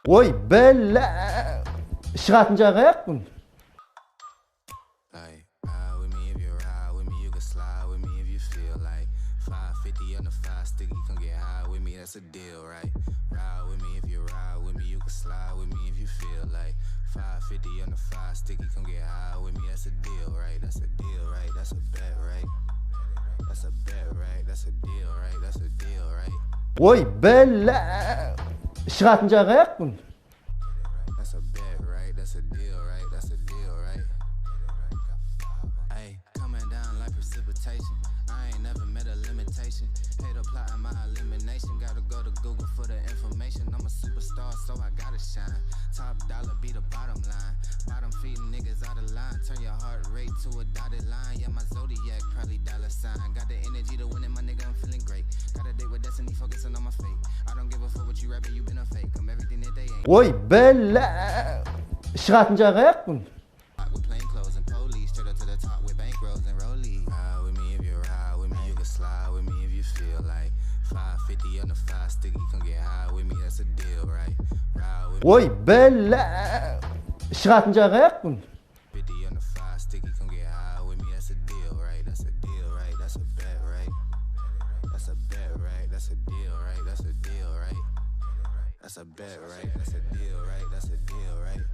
Ой, бәлі, шығатын жағы ақ бұн. That's a deal, right? Ride with me if you ride with me. You can slide with me if you feel like 550 on the 5 sticky. Come get high with me. That's a deal, right? That's a deal, right? That's a bet, right? That's a bet, right? That's a deal, right? That's a deal, right? Ой, бәлі, шығатын жағы ақ бұн. That's a bet, right? That's a deal, right? That's a deal, right? Hey, coming down like precipitation. I ain't never met a limitation. Hate applying my elimination. Gotta go to Google for the information. I'm a superstar, so I gotta shine. Top dollar be the bottom line. Bottom feeding niggas out of line. Turn your heart rate to a dotted line. Yeah, my zodiac probably dollar sign. Got the energy to win it, my nigga, I'm feeling great. Got a date with destiny, focusing on my fate. I don't give a fuck what you rapping, you been a fake. I'm everything that they ain't. Ой, бәлі, шығатын жағы ақ бұн. With plain clothes and police, straight up to the top with bankrolls and rollies. Ride with me if you ride with me. You can slide with me if you feel like 550 on the 5 sticky. Come get high with me. That's a deal, right? Ride with me. Ой, бәлі, шығатын жағы ақ бұн. 50 on the 5 sticky. Come get high with me. That's a deal, right? That's a deal, right? That's a bet, right? That's a bet, right? That's a deal, right? That's a deal, right? That's a bet, right? That's a deal, right? That's a deal, right?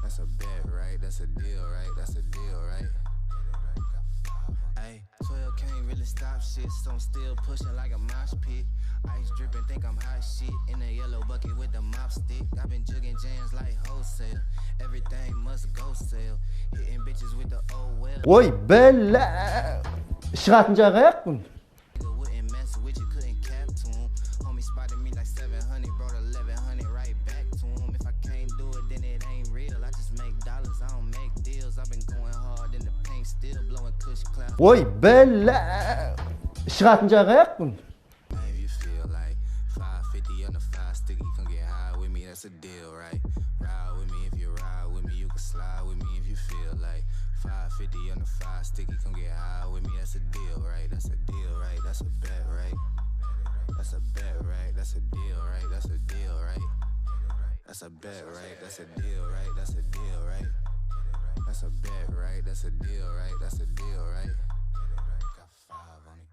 That's a bet, right? That's a deal, right? That's a deal, right? Hey, 12 can't really stop shit, so I'm still pushing like a mosh pit. Ice dripping, think I'm hot shit. In a yellow bucket with the mop stick. I've been jugging jams like wholesale. Everything must go sell. Hitting bitches with the old well. Ой, бәлі, шығатын жағы ақ бұн. Nigga wouldn't mess with you, couldn't cap to him. Homie spotted me like 700, brought 1100 right back to him. If I can't do it, then it ain't real. I just make dollars, I don't make deals. I've been going hard in the paint, still blowing kush clouds. Ой, бәлі, шығатын жағы ақ бұн. If you feel like 550 on the 5 sticky, come get high with me, that's a deal, right? Ride with me if you ride with me. You can slide with me if you feel like 550 on the 5 sticky. Come get high with me, that's a deal, right? That's a deal, right? That's a bet, right? That's a bet, right? That's a deal, right? That's a deal, right? That's a bet, right? That's a deal, right? That's a deal, right? That's a bet, right? That's a deal, right? That's a deal, right? Got 5 on it.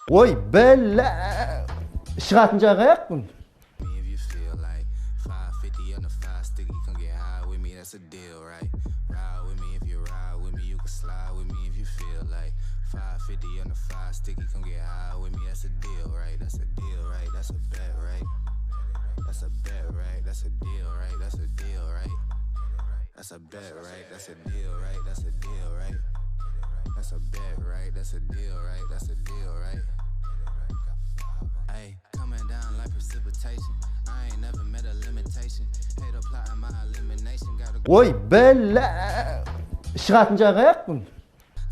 Ой, бәлі, шығатын жағы ақ бұн. If you feel like 550 on the 5 sticky, come get high with me, that's a deal, right? Ride with me if you ride with me. You can slide with me if you feel like 550 on the 5 sticky, come get high with me, that's a deal, right? That's a deal, right? That's a bet, right? That's a bet, right? That's a deal, right? That's a deal, right? That's a bet, right? That's a deal, right? That's a deal, right? That's a bet, right? That's a deal, right? That's a deal, right? Hey, coming down like precipitation. I ain't never met a limitation. Hate applying my elimination. Gotta go. Ой, бәлі, шығатын жағы ақ бұн.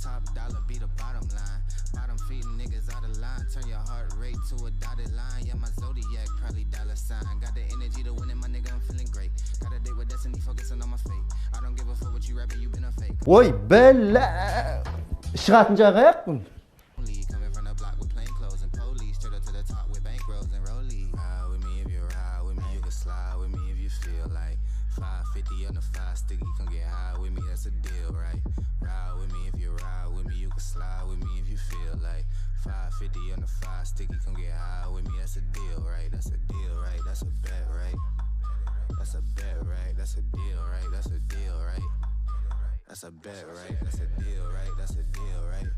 Top dollar be the bottom line. Bottom feeding niggas out of line. Turn your heart rate to a dotted line. Yeah, my zodiac probably dollar sign. Got the energy to win it, my nigga, I'm feeling great. Got a date with destiny, focusing on my fate. I don't give a fuck what you rapping, you been a fake. Ой, бәлі, шығатын жағы ақ бұн. Coming from the block with plain clothes and police, straight up to the top with bankrolls and rollies. Ride with me if you ride with me. You can slide with me if you feel like 550 on the 5 sticky. Come get high with me, that's a deal, right? Ride with me if you ride with me. You can slide with me if you feel like 550 on the 5 sticky. Come get high with me, that's a deal, right? That's a deal, right? That's a bet, right? That's a bet, right? That's a deal, right? That's a deal, right? That's a bet, right? That's a deal, right? That's a deal, right?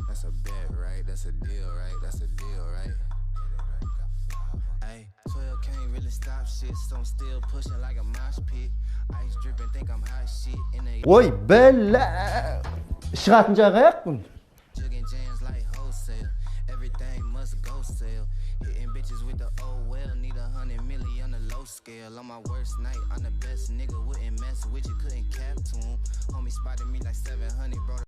That's a bet, right? That's a deal, right? That's a deal, right? Hey, 12 can't really stop shit, so I'm still pushing like a mosh pit. Ice dripping, think I'm hot shit. In a Ой, бәлі, шығатын жағы ақ бұн. jugging jams like wholesale. Everything must go sell. Hitting bitches with the old well. Need 100 million on the low scale. On my worst night,